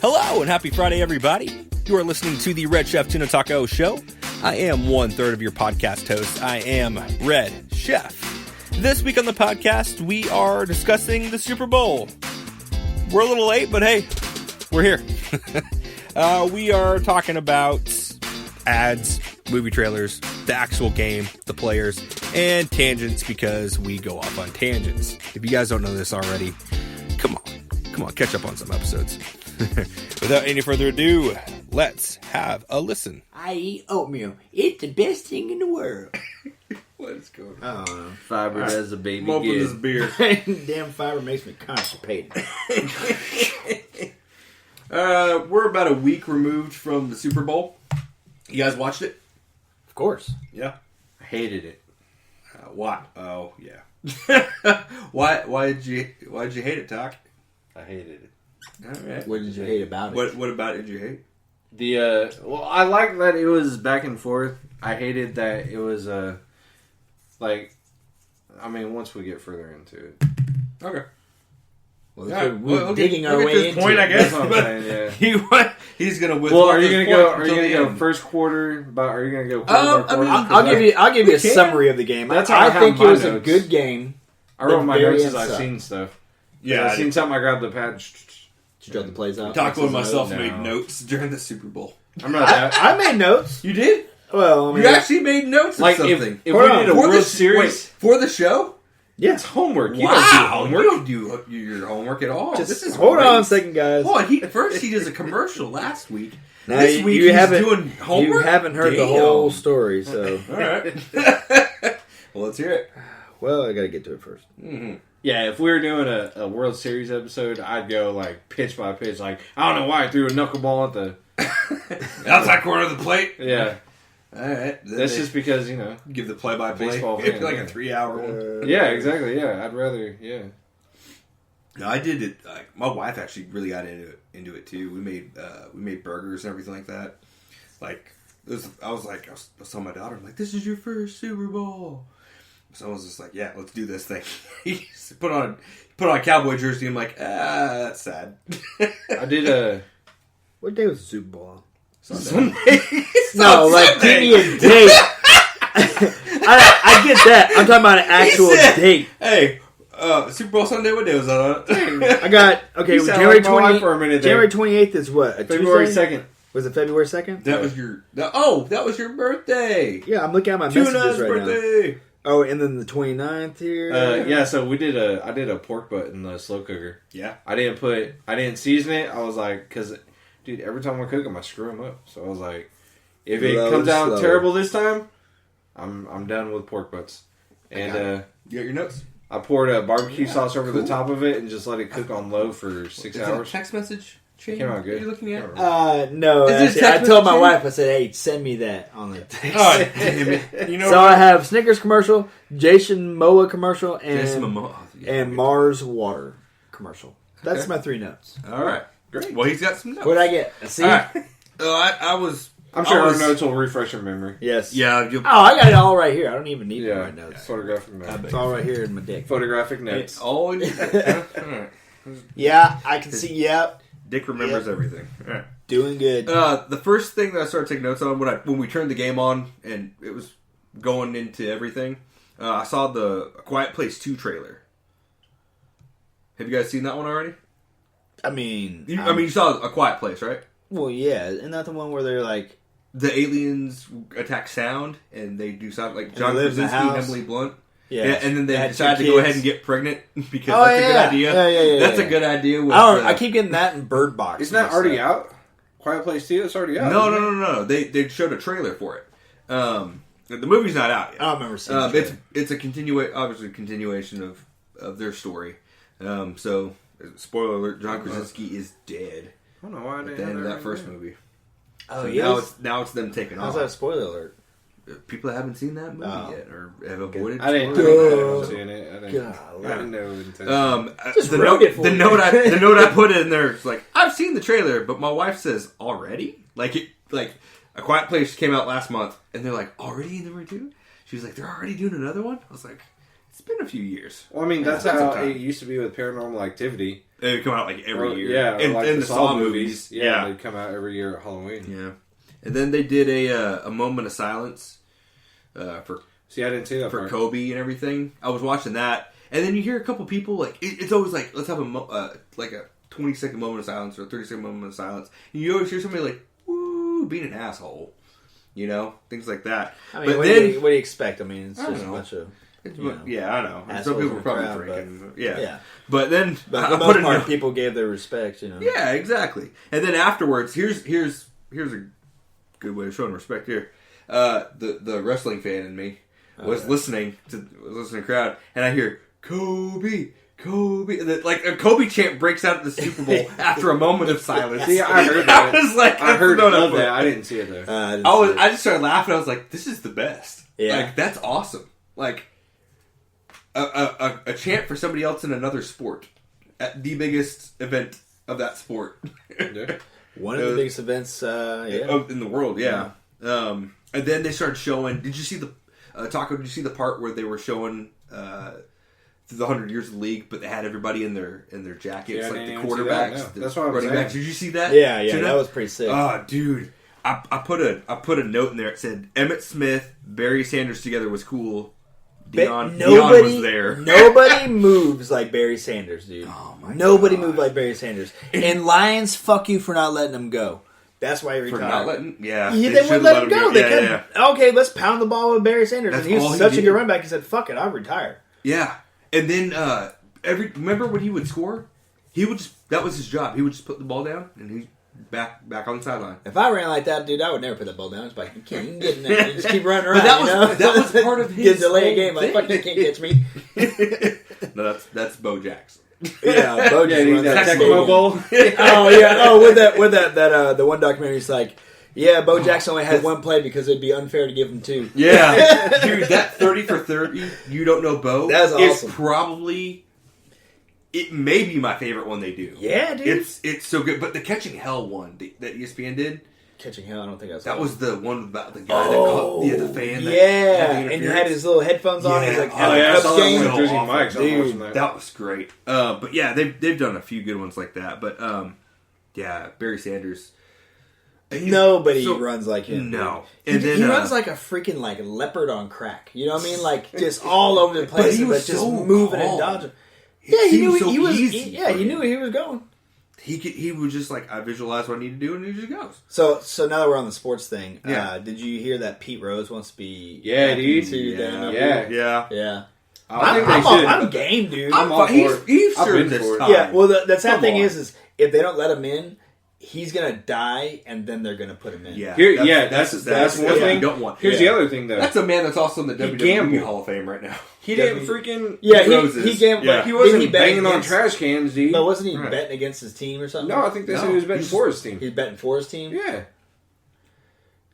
Hello and happy Friday, everybody. You are listening to the Red Chef Tuna Taco Show. I am 1/3 of your podcast host. I am Red Chef. This week on the podcast, we are discussing the Super Bowl. We're a little late, but hey, we're here. We are talking about ads, movie trailers, the actual game, the players, and tangents because we go off on tangents. If you guys don't know this already, come on, catch up on some episodes. Without any further ado, let's have a listen. I eat oatmeal. It's the best thing in the world. What is going on? I don't know. Fiber as a baby I'm open this beer. Damn fiber makes me constipated. We're about a week removed from the Super Bowl. You guys watched it? Of course. Yeah. I hated it. Why? Oh, yeah. Why did you hate it, Doc? I hated it. All right. What did you hate about it? What about it did you hate? Well, I liked that it was back and forth. I hated that it was once we get further into it. Okay. Well, Yeah, we're digging our way into point, it. I guess. That's what I'm saying, yeah. He's gonna. Well, are you gonna go first quarter? Are you gonna go quarter by quarter? I'll give you a summary of the game. That's how I I have think it my was a notes. good game. I wrote my very notes as end I've sucked. seen stuff. Yeah, I've seen something. I grabbed the pad. Did you jot the plays out? Taco and myself No. made notes during the Super Bowl. I'm not that. I made notes. You did? Well, I mean, You actually made notes of Like something. if Hold we on. did a For World the Series, for the show? it's homework. You Wow, don't do homework. you don't do your homework at all. just This is hold great. on a second, guys. Hold on, first he does a commercial last week. Now, This week he's doing homework? You haven't heard the Damn. whole story, so All right. Well, let's hear it. well, I got to get to it first. Mm-hmm. Yeah, if we were doing a World Series episode, I'd go like pitch by pitch. Like, I don't know why I threw a knuckleball at the Outside corner of the plate. yeah. All right. Then That's they just because give the play-by-play. Baseball It'd fan, be like yeah. a 3-hour one. Yeah, exactly. Yeah, I'd rather No, I did it. My wife actually really got into it too. We made burgers and everything like that. Like I was telling my daughter, I'm like, "This is your first Super Bowl." So I was just like, "Yeah, let's do this thing." He put on a cowboy jersey. I'm like, that's sad. I did What day was the Super Bowl on? Sunday. No, like, give me a date. I get that. I'm talking about an actual date. Hey, Super Bowl Sunday. What day was that on? I got, okay, You sound January like my wife 20, for a minute there. January 28th is what? A February Tuesday? 2nd. Was it February 2nd? That was your birthday. Yeah, I'm looking at my Tuna's messages right now. birthday. Oh, and then the 29th here. Yeah, so I did a pork butt in the slow cooker. Yeah. I didn't season it. I was like, because, dude, every time I cook them, I screw them up. So I was like, if it Low comes and out slow. terrible this time, I'm done with pork butts. And You got your notes? I poured a barbecue sauce over the top of it and just let it cook on low for 6 Is hours. it a text message chain Came out good. you're looking at? No, Is it actually, I text told my messaging? wife, I said, hey, send me that on the text. Oh, damn it. You know So what? I have Snickers commercial, Jason Momoa commercial, and, Jason Momoa. Oh, yeah. and Mars Water commercial. That's Okay. my 3 notes. All right. Great. Well, he's got some notes. What did I get? See? All right. I was... I'm sure I our was- notes will refresh your memory. Yes. Yeah. You'll, Oh, I got it all right here. I don't even need to Yeah, write notes. photographic notes. It's all right here in my dick. Photographic notes. all you... All right. Yeah, I can see. Yep, Dick remembers everything. All right. doing good. The first thing that I started taking notes on when we turned the game on and it was going into everything, I saw the A Quiet Place 2 trailer. Have you guys seen that one already? I mean, You saw A Quiet Place, right? well, yeah, isn't that the one where they're like, The aliens attack sound and they do sound like And John they live in the Krasinski and house. Emily Blunt. yeah, Yeah, and then they had decide to 2 go ahead kids. and get pregnant because Oh, that's a good yeah. idea. Yeah, That's yeah. a good idea. With, I keep getting that in Bird Box. Isn't that mixed already up. out? Quiet Place 2? It's already out. No, isn't no, it? no, no. They showed a trailer for it. The movie's not out yet. I don't remember seeing it. It's a continuation of their story. So spoiler alert: John Krasinski is dead I don't know why I at didn't the end have of that that first written movie. Oh, So yeah. now it's them taking How's off. that a spoiler alert? People that haven't seen that movie Oh. yet or have avoided. I didn't spoilers. know it. I Golly. didn't know intentionally. Just the wrote note, it for the me. note I put in there is like, I've seen the trailer, but my wife says already. Like A Quiet Place came out last month, and they're like, already number 2. She was like, they're already doing another one. I was like, it's been a few years. Well, I mean, that's Yeah, how some time. it used to be with Paranormal Activity. They come out like every year. Yeah, in like the Saw movies. Yeah, they come out every year at Halloween. Yeah. And then they did a moment of silence for See, I didn't see that for part. Kobe and everything. I was watching that, and then you hear a couple people like it's always like let's have a 20-second moment of silence or a 30-second moment of silence. And you always hear somebody like woo being an asshole, things like that. I mean, but what then do you expect? I mean, it's I don't just a know. bunch of. Yeah, I know. And some assholes people in were the probably crowd, drinking. but- Yeah. yeah. But then But I for the put most part, it. people gave their respect. Yeah, exactly. And then afterwards, here's a good way of showing respect here. The wrestling fan in me was listening to the crowd, and I hear Kobe. And then, like a Kobe chant breaks out at the Super Bowl after a moment of silence. See, I heard that. I was like, I heard no, of that. I didn't see it though. I just started laughing. I was like, this is the best. Yeah. Like that's awesome. Like a chant for somebody else in another sport at the biggest event of that sport. One of the biggest events in the world. Yeah. And then they started showing. Did you see the Taco? Did you see the part where they were showing the 100 years of the league, but they had everybody in their jackets, Yeah, like the I didn't see quarterbacks, that, no. the That's what I was running saying. backs. Did you see that? Yeah, Did you that know? was pretty sick. Oh, dude. I put a note in there. It said Emmitt Smith, Barry Sanders together was cool. Dion was there. Nobody moves like Barry Sanders, dude. Oh my Nobody God. moved like Barry Sanders. And Lions, fuck you for not letting him go. That's why he For retired. not letting, they should've wouldn't let him go. They Yeah. couldn't. Okay, let's pound the ball with Barry Sanders. That's and he all was he such a did. good running back. He said, "Fuck it, I'll retire." Yeah. And then remember when he would score? He would that was his job. He would just put the ball down and he's back on the sideline. If I ran like that, dude, I would never put that ball down. It's like you can get in there. You just keep running around. But that was part of his Get delay a whole game. Like fuck, you thing. can't catch me. No, that's Bo Jackson. Yeah, Bo just Yeah, runs that that stadium. Tecmo Bowl. Oh yeah. Oh, with that the one documentary, it's like, yeah, Bo Jackson only had one play because it'd be unfair to give him two. Yeah. Dude, that 30 for 30, you don't know Bo. That's awesome. It's probably it may be my favorite one they do. Yeah, dude. It's so good. But the Catching Hell one that ESPN did, Catching Hell, I don't think I saw that it. was the one about the guy that caught the fan. That Yeah, had the and he interference. had his little headphones on. He's like, Oh, having yeah, a I Cubs saw that game. one. Jersey awful. Mike's. I was Dude, watching that. That was great. But yeah, they've done a few good ones like that. But yeah, Barry Sanders. Nobody So- runs like him. No. dude. And He, then he runs like a freaking like leopard on crack. You know what I mean? Like just all over the place, he but, was just so moving and calm. dodging. It Yeah, he seemed knew so he was. easy Yeah, for he him. knew where he was going. He was just like, I visualize what I need to do, and he just goes. So now that we're on the sports thing, Yeah. did you hear that Pete Rose wants to be? Yeah, back dude. into the NFL? Yeah. Yeah. I think they should. I'm game, dude. I'm all He's for it. he's I've served been this for it. time. Yeah, well, the sad Come thing on. is if they don't let him in, he's gonna die, and then they're gonna put him in. Yeah, That's one what thing. you don't want. Here's Yeah. the other thing, though. That's a man that's also in the WWE gambled. Hall of Fame right now. He didn't freaking. Yeah, Roses. he gambled. Yeah. But He didn't wasn't bet banging on against- trash cans, dude. But wasn't he Right. betting against his team or something? No, I think they said No, he was betting he's- for his team. He's betting for his team. Yeah,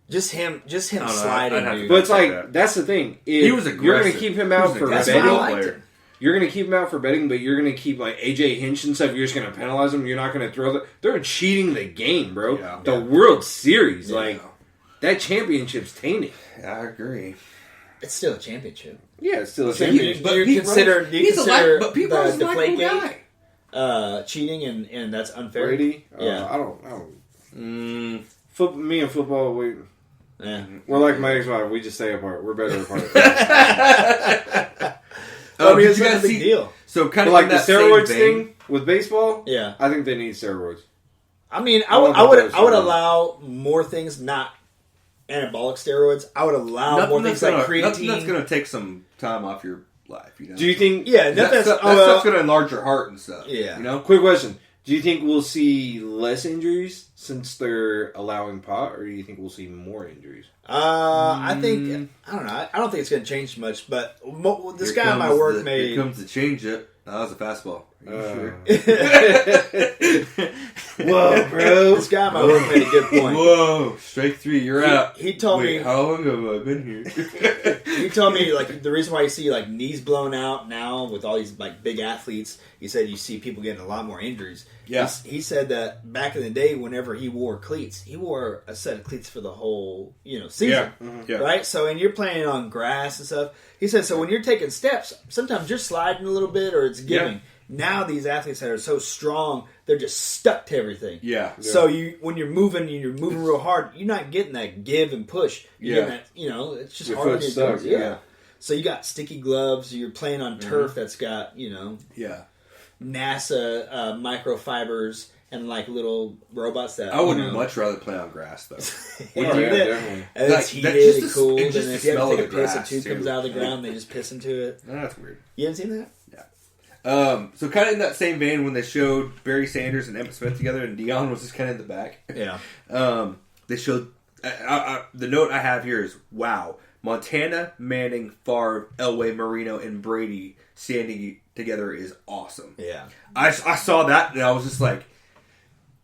Just him I don't know, sliding, I'd have to dude. but it's Like like that. that's the thing. If He was You're going aggressive. to keep him He out was for aggressive. That's why I betting. liked player. him. You're going to keep him out for betting, but you're going to keep like AJ Hinch and stuff. You're just going to penalize him. You're not going to throw the. They're cheating the game, bro. Yeah. The World Series, Yeah. like that championship's tainted. I agree. It's still a championship. Yeah, it's still a So championship. do you consider he's but Pete the Rose is a deflate likable gate guy. cheating and that's unfair? Brady, Yeah. I don't. Mm, Me and football, we're like my ex-wife. We just stay apart. We're better apart. I mean, did it's you not a guys big see? deal. So kind But of like in the that same steroids vein- thing with baseball, Yeah. I think they need steroids. I mean, I don't I think would those I would are- allow more things, not anabolic steroids. I would allow more Nothing things that's like gonna, nothing that's creatine. going to take some time off your life. You know. Do you think? Yeah, that that's stuff's going to enlarge your heart and stuff. Yeah. You know. Quick question: do you think we'll see less injuries since they're allowing pot, or do you think we'll see more injuries? I think I don't know. I don't think it's going to change much. But this Here guy at my comes work the- made. Here comes to change it. That was a fastball. Are you sure? Whoa, bro! This guy at my work made a good point. Whoa! Strike three. You're out. He told Wait, me. how long have I been here? He told me like the reason why you see like knees blown out now with all these like big athletes. He said you see people getting a lot more injuries. Yeah. He said that back in the day, whenever he wore cleats, he wore a set of cleats for the whole season. Yeah. Right. So and you're playing on grass and stuff. He said so when you're taking steps, sometimes you're sliding a little bit or it's giving. Now these athletes that are so strong, they're just stuck to everything. Yeah. So when you're moving real hard, you're not getting that give and push. You're getting that, it's just Your hard foot's to stuck, do. Yeah. So you got sticky gloves. You're playing on turf that's got Yeah. NASA microfibers and like little robots that I would much rather play on grass though. Definitely. And it's heated and cool. And if you have to take a piss, a tube comes out of the ground. They just piss into it. That's weird. You haven't seen that? So kind of in that same vein, when they showed Barry Sanders and Emmitt Smith together, and Dion was just kind of in the back. Yeah. They showed. The note I have here is, wow, Montana, Manning, Favre, Elway, Marino, and Brady standing together is awesome. Yeah. I saw that and I was just like,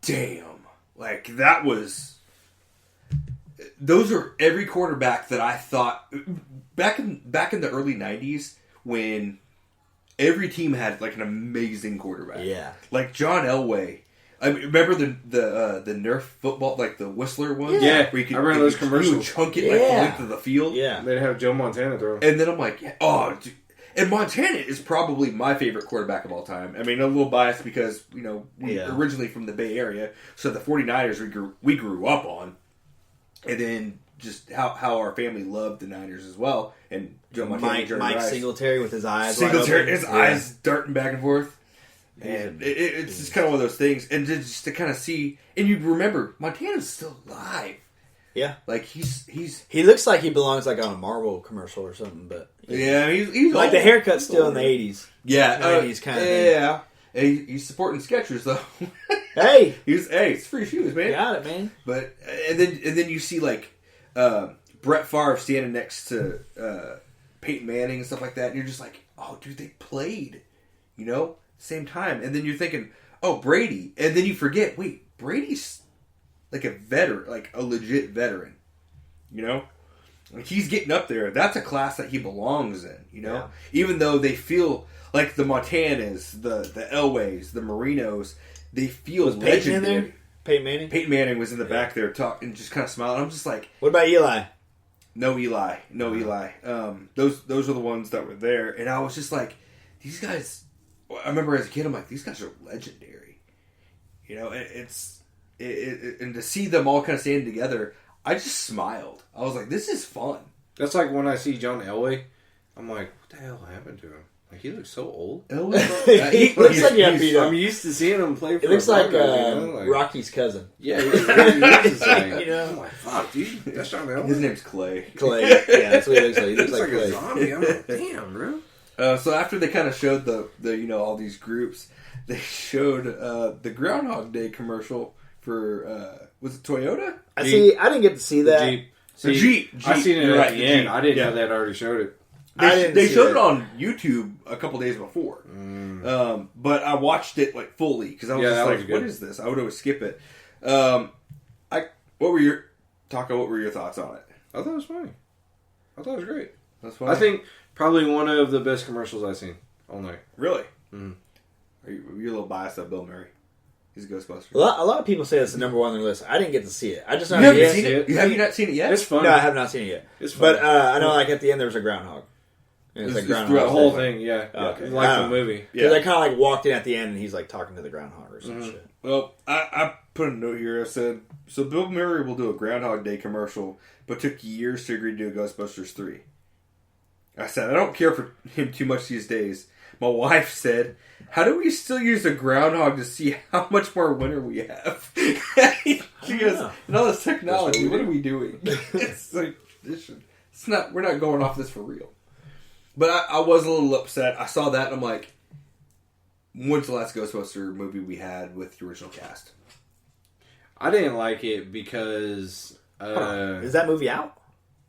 damn, like that was. Those are every quarterback that I thought back in the early '90s when. Every team had like an amazing quarterback. Yeah, like John Elway. I mean, remember the Nerf football, like the Whistler one. Yeah, where you could, I remember those commercials. You would chunk it like the length of the field. Yeah, they'd have Joe Montana throw. And then I'm like, dude. And Montana is probably my favorite quarterback of all time. I mean, a little biased because we originally from the Bay Area, so the 49ers we grew up on, and then just how our family loved the Niners as well. And Joe Montana, Mike Singletary with his eyes eyes darting back and forth. And it's just kind of one of those things. And just to kind of see, and you remember, Montana's still alive. Yeah, like he's he looks like he belongs like on a Marvel commercial or something. But he's like old. The haircut's still in the 80s. Yeah, 90s kind of thing. And he's supporting Skechers though. Hey, it's free shoes, man. Got it, man. But and then you see like Brett Favre standing next to Peyton Manning and stuff like that, and you're just like, oh, dude, they played, same time. And then you're thinking, oh, Brady, and then you forget, wait, Brady's like a veteran, like a legit veteran, like he's getting up there. That's a class that he belongs in, Yeah. Even though they feel like the Montanas, the Elways, the Marinos, they feel was legendary. Peyton in there? Peyton Manning? Peyton Manning was in the back there talking and just kind of smiling. I'm just like, what about Eli? No Eli. Those are the ones that were there, and I was just like, these guys. I remember as a kid, I'm like, these guys are legendary, and to see them all kind of standing together, I just smiled. I was like, this is fun. That's like when I see John Elway, I'm like, what the hell happened to him? Like, he looks so old. Elway, he looks like he beat up. I'm used to seeing him play for it looks like like Rocky's cousin. Yeah, he's like, I'm like, fuck, dude, that's John Elway. His name's Clay. Clay, yeah, that's what he looks like. He looks like Clay. a zombie. I'm like, damn, bro. So after they kind of showed the all these groups, they showed the Groundhog Day commercial for was it Toyota? I didn't get to see that. Jeep. I seen it at the end. Jeep. I didn't know that already showed it. They showed it on YouTube a couple days before, but I watched it like fully because I was just like, "What is this?" I would always skip it. What were your thoughts on it? I thought it was funny. I thought it was great. That's funny. I think probably one of the best commercials I've seen all night. Really? Mm. Are you a little biased of Bill Murray? He's a Ghostbuster. A lot of people say it's the number one on their list. I didn't get to see it. I just know you haven't seen it. Have you not seen it yet? It's fun. No, I have not seen it yet. It's fun. But I know, like at the end, there was a groundhog. And it's like groundhog. The whole thing, yeah. Okay. Like the movie. Because I kind of like walked in at the end, and he's like talking to the groundhog or some shit. Well, I put a note here. I said, so Bill Murray will do a Groundhog Day commercial, but took years to agree to do a Ghostbusters 3. I said, I don't care for him too much these days. My wife said, how do we still use a groundhog to see how much more winter we have? She goes, and all this technology, what are we doing? It's like, we're not going off this for real. But I was a little upset. I saw that and I'm like, when's the last Ghostbuster movie we had with the original cast? I didn't like it because... Is that movie out?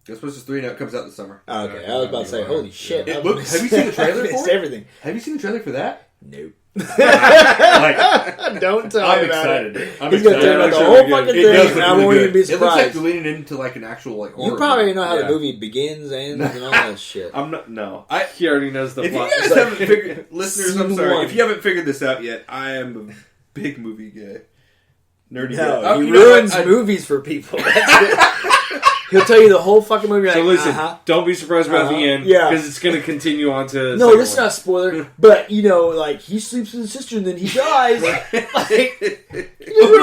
Ghostbusters 3 now comes out this summer. Oh, okay. I was about to say, holy shit. Have you seen the trailer for it? Everything. Have you seen the trailer for that? Nope. Like, don't tell I'm me about excited. it. I'm He's going to tell me about the whole fucking thing, and I won't even be It looks like surprised. they're leaning into like an actual like horror You probably movie. know how the movie begins, ends, and all that shit. I'm not. No, He already knows the if plot. you guys haven't figured, listeners, I'm Scene sorry. one. If you haven't figured this out yet, I am a big movie guy, nerdy guy. No, he you know ruins what? movies for people. That's it. He'll tell you the whole fucking movie. So like, listen, don't be surprised about the end. Yeah. Because it's going to continue on to. No, this is not a spoiler. But you know, like he sleeps with his sister and then he dies. Like, you